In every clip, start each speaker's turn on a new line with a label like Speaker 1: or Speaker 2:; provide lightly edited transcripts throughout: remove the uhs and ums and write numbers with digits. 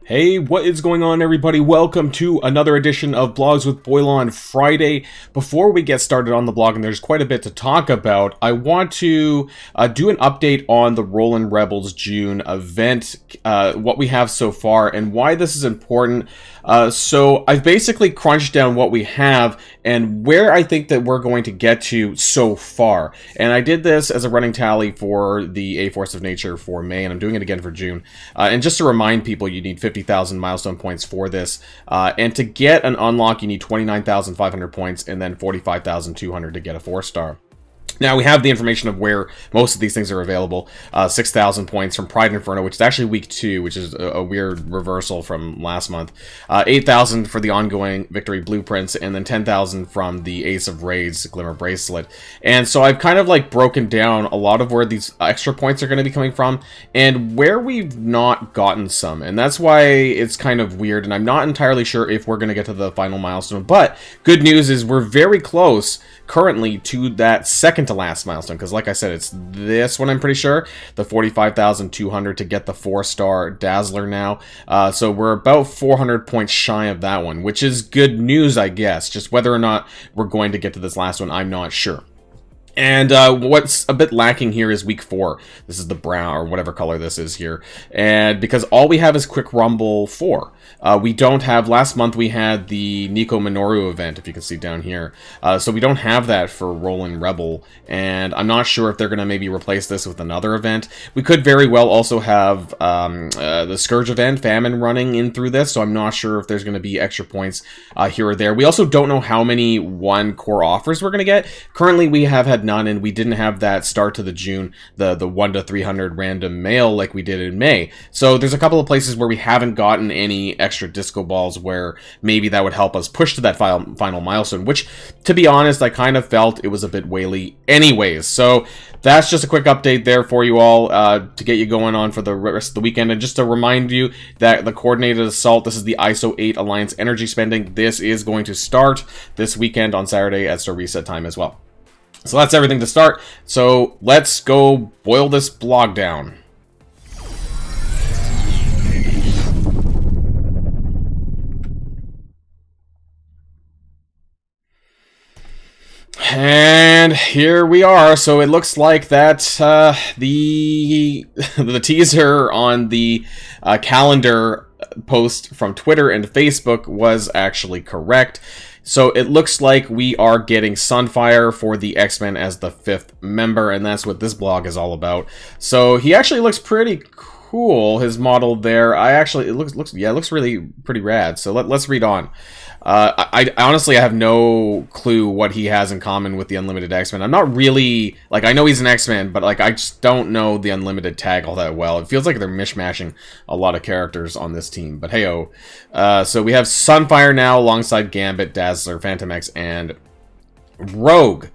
Speaker 1: Hey, what is going on, everybody? Welcome to another edition of Blogs with Boilon Friday. Before we get started on the blog, and there's quite a bit to talk about, I want to do an update on the Roland Rebels June event, what we have so far, and why this is important. So I've basically crunched down what we have and where I think that we're going to get to so far. And I did this as a running tally for the A Force of Nature for May, and I'm doing it again for June. And just to remind people, you need 50,000 milestone points for this. And to get an unlock, you need 29,500 points and then 45,200 to get a 4-star. Now, we have the information of where most of these things are available. 6,000 points from Pride Inferno, which is actually week 2, which is a weird reversal from last month. 8,000 for the ongoing Victory Blueprints, and then 10,000 from the Ace of Raids Glimmer Bracelet. And so I've kind of like broken down a lot of where these extra points are going to be coming from, and where we've not gotten some. And that's why it's kind of weird, and I'm not entirely sure if we're going to get to the final milestone. But good news is we're very close currently to that second to last milestone, because like I said, it's this one, I'm pretty sure, the 45,200 to get the 4-star Dazzler now. So we're about 400 points shy of that one, which is good news, I guess. Just whether or not we're going to get to this last one, I'm not sure. And what's a bit lacking here is week 4. This is the brown, or whatever color this is here. And because all we have is Quick Rumble 4. We don't have, last month we had the Nico Minoru event, if you can see down here. So we don't have that for Roland Rebel. And I'm not sure if they're going to maybe replace this with another event. We could very well also have the Scourge event, Famine, running in through this. So I'm not sure if there's going to be extra points here or there. We also don't know how many 1 core offers we're going to get. Currently we have had none, and we didn't have that start to the June, the 1 to 300 random mail like we did in May. So there's a couple of places where we haven't gotten any extra disco balls where maybe that would help us push to that final milestone, which, to be honest, I kind of felt it was a bit whaley anyways. So that's just a quick update there for you all to get you going on for the rest of the weekend. And just to remind you that the Coordinated Assault, this is the ISO 8 Alliance energy spending. This is going to start this weekend on Saturday at Star Reset time as well. So that's everything to start. So let's go boil this blog down. And here we are. So it looks like that the teaser on the calendar post from Twitter and Facebook was actually correct. So it looks like we are getting Sunfire for the X-Men as the 5th member, and that's what this blog is all about. So he actually looks pretty cool, his model there. It looks really pretty rad. So let's read on. I honestly have no clue what he has in common with the Unlimited X-Men. I'm not really, like, I know he's an X-Men, but like I just don't know the Unlimited tag all that well. It feels like they're mishmashing a lot of characters on this team, but hey-oh. So we have Sunfire now alongside Gambit, Dazzler, Phantom X, and Rogue.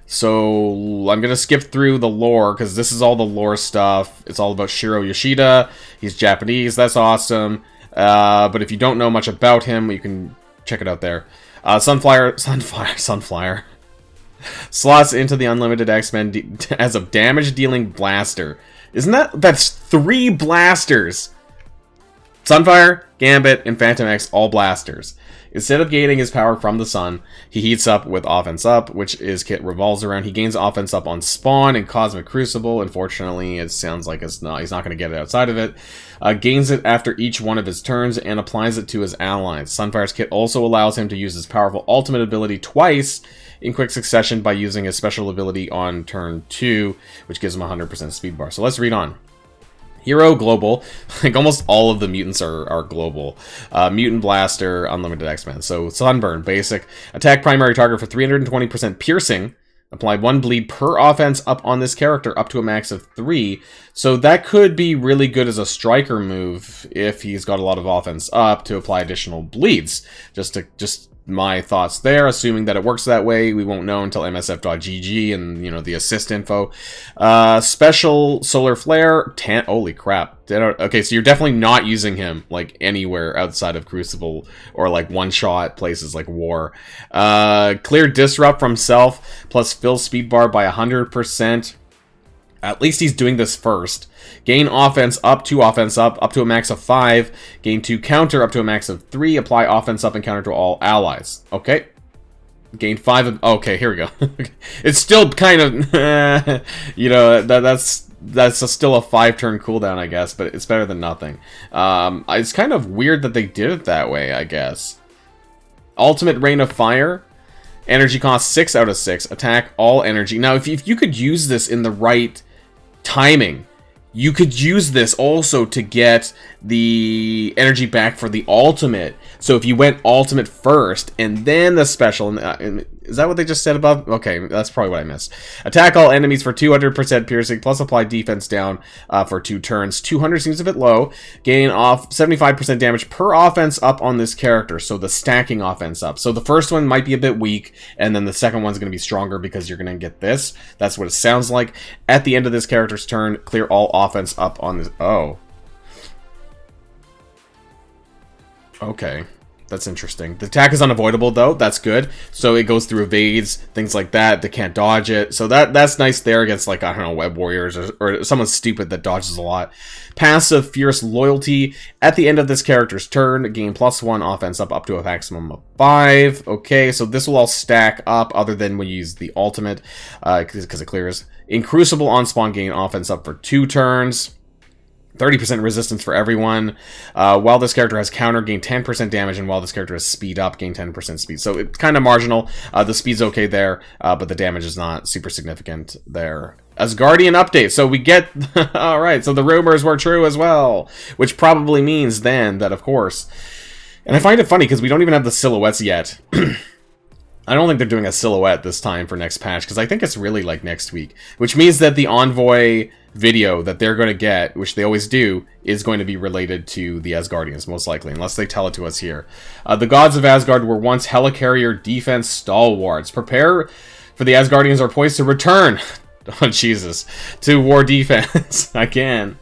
Speaker 1: So I'm going to skip through the lore, because this is all the lore stuff. It's all about Shiro Yoshida. He's Japanese. That's awesome. But if you don't know much about him, you can check it out there. Sunfire slots into the Unlimited X-Men as a damage-dealing blaster. That's 3 blasters! Sunfire, Gambit, and Phantom X, all blasters. Instead of gaining his power from the sun, he heats up with Offense Up, which his kit revolves around. He gains Offense Up on Spawn and Cosmic Crucible. Unfortunately, it sounds like he's not going to get it outside of it. Gains it after each one of his turns and applies it to his allies. Sunfire's kit also allows him to use his powerful ultimate ability twice in quick succession by using his special ability on turn 2, which gives him 100% speed bar. So let's read on. Hero, global. Like, almost all of the mutants are global. Mutant Blaster, Unlimited X-Men. So, Sunburn, basic. Attack primary target for 320% piercing. Apply 1 bleed per offense up on this character, up to a max of 3. So that could be really good as a striker move if he's got a lot of offense up to apply additional bleeds. Just my thoughts there, assuming that it works that way. We won't know until msf.gg and, you know, the assist info. Special Solar Flare, holy crap. Okay, so you're definitely not using him, like, anywhere outside of Crucible or, like, one-shot places like War. Clear Disrupt from self, plus fill speed bar by 100%. At least he's doing this first. Gain offense up to a max of 5. Gain 2 counter up to a max of 3. Apply offense up and counter to all allies. Okay. Gain 5. Okay, here we go. It's still kind of, you know, that's still a 5-turn cooldown, I guess, but it's better than nothing. It's kind of weird that they did it that way, I guess. Ultimate Rain of Fire. Energy cost 6 out of 6. Attack all energy. Now, if you could use this in the right timing, you could use this also to get the energy back for the ultimate. So if you went ultimate first and then the special, is that what they just said above? Okay, that's probably what I missed. Attack all enemies for 200% piercing plus apply defense down for 2 turns. 200 seems a bit low. Gain off 75% damage per offense up on this character. So the stacking offense up. So the first one might be a bit weak, and then the second one's going to be stronger because you're going to get this. That's what it sounds like. At the end of this character's turn, clear all offense up on this. Oh. Okay, that's interesting. The attack is unavoidable, though. That's good. So it goes through evades, things like that. They can't dodge it. So that's nice there against, like, I don't know, web warriors or someone stupid that dodges a lot. Passive Fierce Loyalty. At the end of this character's turn, gain +1 offense up to a maximum of 5. Okay, so this will all stack up other than when you use the ultimate because it clears. In Crucible, on spawn, gain offense up for 2 turns. 30% resistance for everyone. While this character has counter, gain 10% damage, and while this character has speed up, gain 10% speed. So it's kind of marginal. The speed's okay there, but the damage is not super significant there. Asgardian update. So we get... Alright, so the rumors were true as well. Which probably means then that, of course... And I find it funny because we don't even have the silhouettes yet. I don't think they're doing a silhouette this time for next patch, because I think it's really like next week. Which means that the Envoy video that they're going to get, which they always do, is going to be related to the Asgardians, most likely, unless they tell it to us here. The gods of Asgard were once helicarrier defense stalwarts. Prepare for the Asgardians are poised to return, oh Jesus, to war defense again.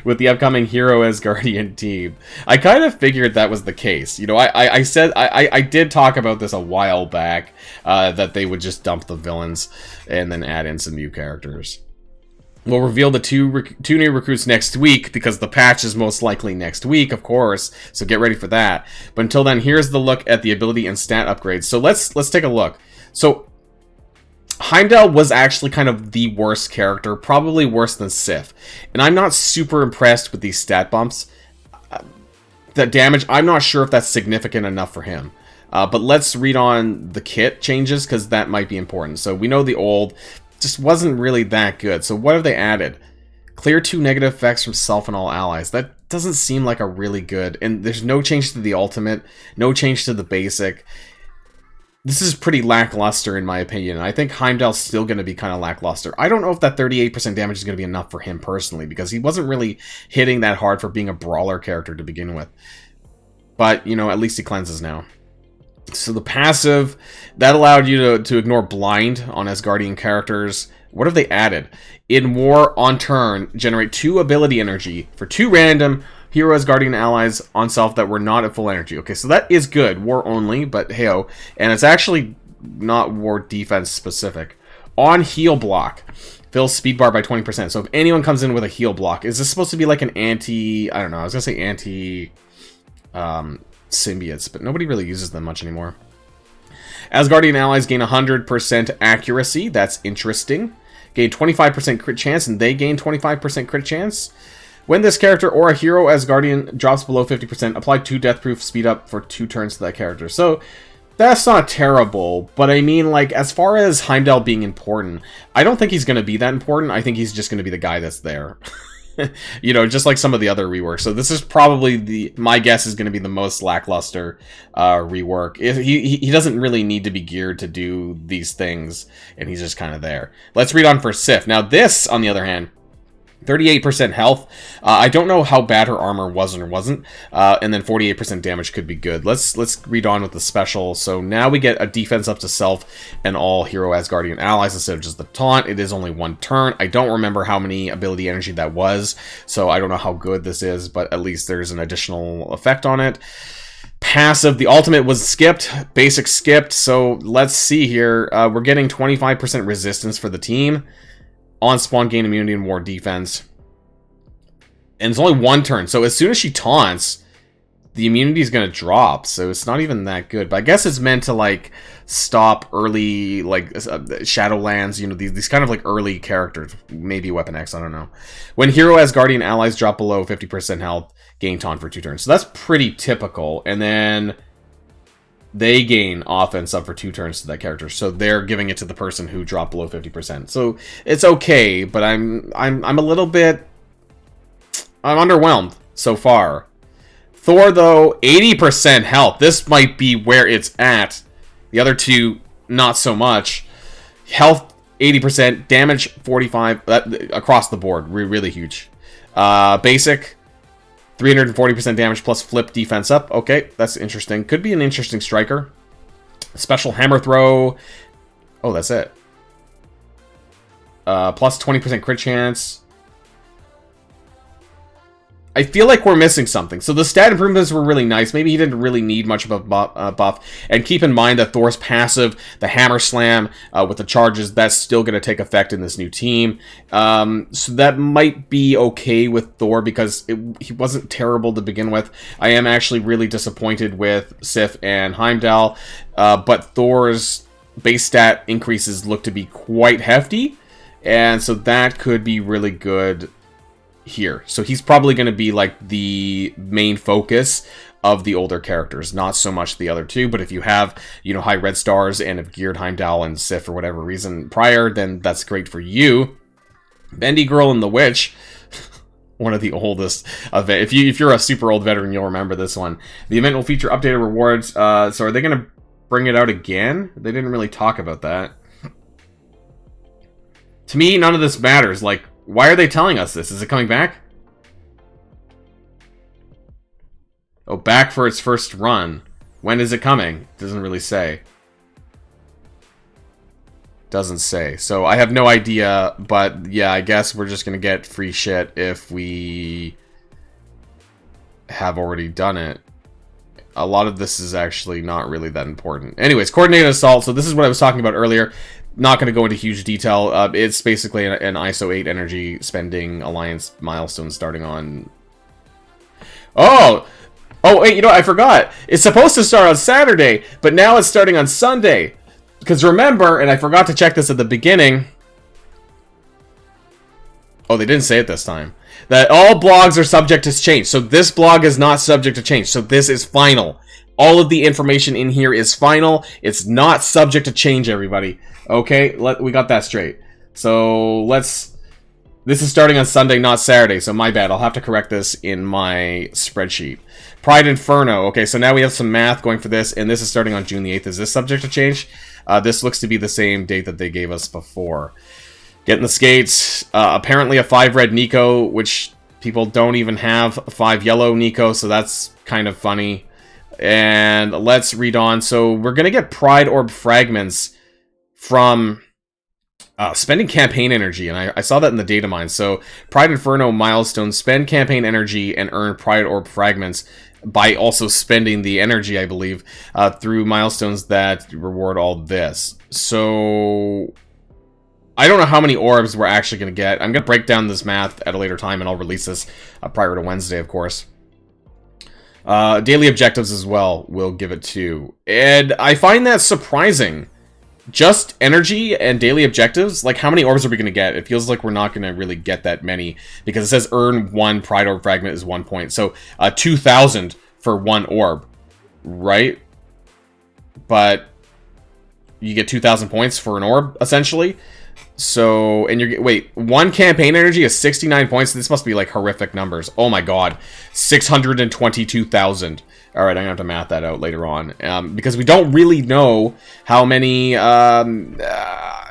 Speaker 1: With the upcoming Hero Asgardian team. I kind of figured that was the case. You know, I said, I did talk about this a while back, that they would just dump the villains and then add in some new characters. We'll reveal the two new recruits next week, because the patch is most likely next week, of course, so get ready for that. But until then, here's the look at the ability and stat upgrades. So let's take a look. So Heimdall was actually kind of the worst character, probably worse than Sif. And I'm not super impressed with these stat bumps. That damage, I'm not sure if that's significant enough for him. But let's read on the kit changes, because that might be important. So we know the old just wasn't really that good. So what have they added? Clear 2 negative effects from self and all allies. That doesn't seem like a really good... And there's no change to the ultimate, no change to the basic. This is pretty lackluster in my opinion. I think Heimdall's still going to be kind of lackluster. I don't know if that 38% damage is going to be enough for him personally, because he wasn't really hitting that hard for being a brawler character to begin with. But, you know, at least he cleanses now. So the passive, that allowed you to ignore blind on Asgardian characters. What have they added? In war on turn, generate 2 ability energy for 2 random Hero Asgardian allies on self that were not at full energy. Okay, so that is good. War only, but hey-oh. And it's actually not war defense specific. On heal block, fills speed bar by 20%. So if anyone comes in with a heal block, is this supposed to be like an anti... I don't know, I was going to say anti... symbiotes, but nobody really uses them much anymore. Asgardian allies gain 100% accuracy. That's interesting. Gain 25% crit chance, and they gain 25% crit chance. When this character or a hero Asgardian drops below 50%, apply 2 deathproof speed up for 2 turns to that character. So that's not terrible, but I mean, like, as far as Heimdall being important, I don't think he's going to be that important. I think he's just going to be the guy that's there. You know, just like some of the other reworks. So this is probably my guess is going to be the most lackluster rework. He doesn't really need to be geared to do these things, and he's just kind of there. Let's read on for Sif. Now this, on the other hand, 38% health. I don't know how bad her armor was or wasn't. And then 48% damage could be good. Let's read on with the special. So now we get a defense up to self and all hero Asgardian allies instead of just the taunt. It is only 1 turn. I don't remember how many ability energy that was, so I don't know how good this is, but at least there's an additional effect on it. Passive, the ultimate was skipped, basic skipped, so let's see here. We're getting 25% resistance for the team. On spawn, gain immunity and more defense. And it's only one turn, so as soon as she taunts, the immunity is going to drop, so it's not even that good. But I guess it's meant to, like, stop early, like, Shadowlands, you know, these kind of, like, early characters. Maybe Weapon X, I don't know. When hero Asgardian allies drop below 50% health, gain taunt for 2 turns. So that's pretty typical. And then they gain offense up for 2 turns to that character. So they're giving it to the person who dropped below 50%. So it's okay, but I'm a little bit... I'm underwhelmed so far. Thor, though, 80% health. This might be where it's at. The other two, not so much. Health, 80%. Damage, 45. Across the board. Really huge. Basic, 340% damage plus flip defense up. Okay, that's interesting. Could be an interesting striker. Special hammer throw. Oh, that's it. Plus 20% crit chance. I feel like we're missing something. So the stat improvements were really nice. Maybe he didn't really need much of a buff. And keep in mind that Thor's passive, the Hammer Slam, with the charges, that's still going to take effect in this new team. So that might be okay with Thor because he wasn't terrible to begin with. I am actually really disappointed with Sif and Heimdall. But Thor's base stat increases look to be quite hefty. And so that could be really good here. So he's probably going to be like the main focus of the older characters, not so much the other two. But if you have, you know, high red stars and have geared Heimdall and Sif for whatever reason prior, then that's great for you. Bendy Girl and the Witch, one of the oldest event. If you're a super old veteran, you'll remember this one. The event will feature updated rewards. So are they going to bring it out again? They didn't really talk about that. To me, none of this matters. Like, why are they telling us this? Is it coming back? Oh, back for its first run. When is it coming? Doesn't really say. Doesn't say. So I have no idea, but yeah, I guess we're just gonna get free shit if we have already done it. A lot of this is actually not really that important. Anyways, coordinated assault. So this is what I was talking about earlier. Not going to go into huge detail. It's basically an ISO 8 energy spending alliance milestone starting on... Oh, wait, you know, I forgot. It's supposed to start on Saturday, but now it's starting on Sunday. Because remember, and I forgot to check this at the beginning... Oh, they didn't say it this time. That all blogs are subject to change. So this blog is not subject to change. So this is final. All of the information in here is final. It's not subject to change, everybody. Okay, we got that straight. So let's... This is starting on Sunday, not Saturday, so my bad. I'll have to correct this in my spreadsheet. Pride Inferno. Okay, so now we have some math going for this, and this is starting on June the 8th. Is this subject to change? This looks to be the same date that they gave us before. Getting the skates. Apparently a 5 red Nico, which people don't even have a 5 yellow Nico, so that's kind of funny. And let's read on. So we're going to get Pride Orb fragments from spending campaign energy. And I saw that in the data mine. So Pride Inferno milestone, spend campaign energy and earn Pride Orb fragments by also spending the energy, I believe, through milestones that reward all this. So I don't know how many orbs we're actually going to get. I'm going to break down this math at a later time, and I'll release this prior to Wednesday, of course. Daily objectives as well will give it 2. And I find that surprising. Just energy and daily objectives? Like, how many orbs are we going to get? It feels like we're not going to really get that many. Because it says earn 1 Pride Orb fragment is 1 point. So, 2,000 for 1 orb. Right? But you get 2,000 points for an orb, essentially. So, and you're... Wait, 1 campaign energy is 69 points? This must be, like, horrific numbers. Oh my god. 622,000. Alright, I'm gonna have to math that out later on. Because we don't really know how many...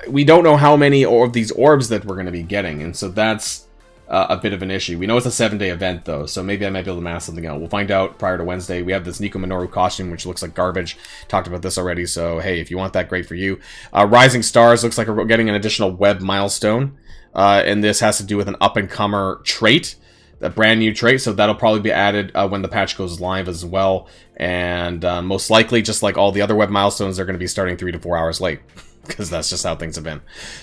Speaker 1: we don't know how many of these orbs that we're going to be getting. And so that's a bit of an issue. We know it's a 7-day event, though. So maybe I might be able to math something out. We'll find out prior to Wednesday. We have this Nico Minoru costume, which looks like garbage. Talked about this already. So, hey, if you want that, great for you. Rising Stars looks like we're getting an additional web milestone. And this has to do with an up-and-comer trait. A brand new trait, so that'll probably be added when the patch goes live as well. And most likely, just like all the other web milestones, they're going to be starting 3 to 4 hours late. because that's just how things have been.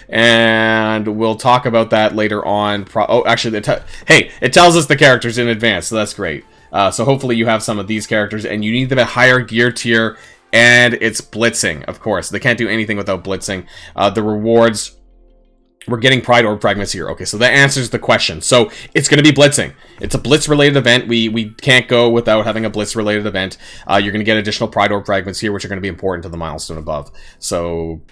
Speaker 1: And we'll talk about that later on. Oh, actually, hey, it tells us the characters in advance, so that's great. So hopefully you have some of these characters, and you need them at higher gear tier, and it's blitzing, of course. They can't do anything without blitzing. The rewards... We're getting Pride Orb Fragments here. Okay, so that answers the question. So, it's going to be blitzing. It's a blitz-related event. We can't go without having a blitz-related event. You're going to get additional Pride Orb Fragments here, which are going to be important to the milestone above. So,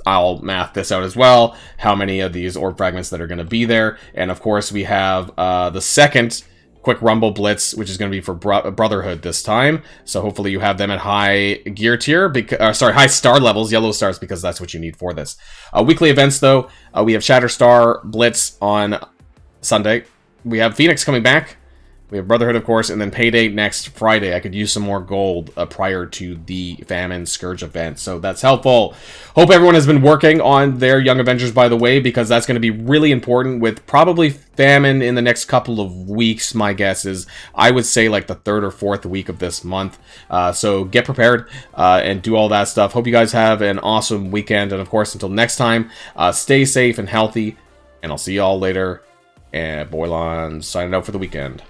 Speaker 1: I'll math this out as well. How many of these Orb Fragments that are going to be there. And, of course, we have the second Quick Rumble Blitz, which is going to be for Brotherhood this time. So hopefully you have them at high gear tier, high star levels, yellow stars, because that's what you need for this. Weekly events, though, we have Shatterstar Blitz on Sunday. We have Phoenix coming back. We have Brotherhood, of course, and then Payday next Friday. I could use some more gold prior to the Famine Scourge event, so that's helpful. Hope everyone has been working on their Young Avengers, by the way, because that's going to be really important with probably Famine in the next couple of weeks. My guess is, I would say, like the 3rd or 4th week of this month. So get prepared and do all that stuff. Hope you guys have an awesome weekend, and of course, until next time, stay safe and healthy, and I'll see you all later. And Boilon signing out for the weekend.